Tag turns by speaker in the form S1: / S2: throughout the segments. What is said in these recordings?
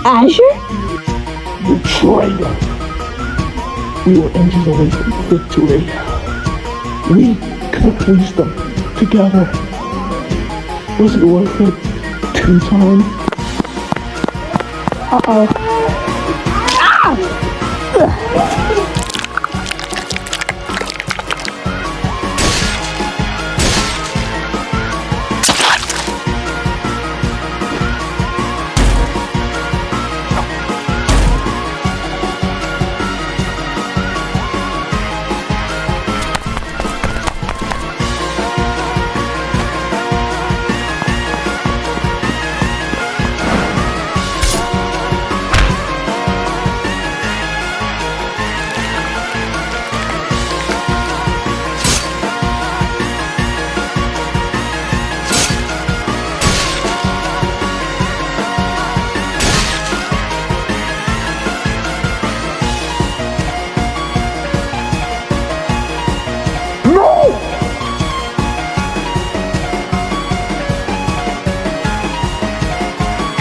S1: Azure?
S2: Betrayal. We were inches away from victory. We could have reached them together. Was it worth it? 2 times?
S1: Uh-oh. Ah!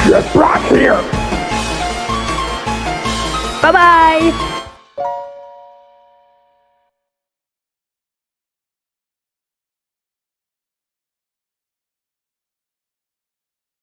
S2: Get back here!
S1: Bye-bye!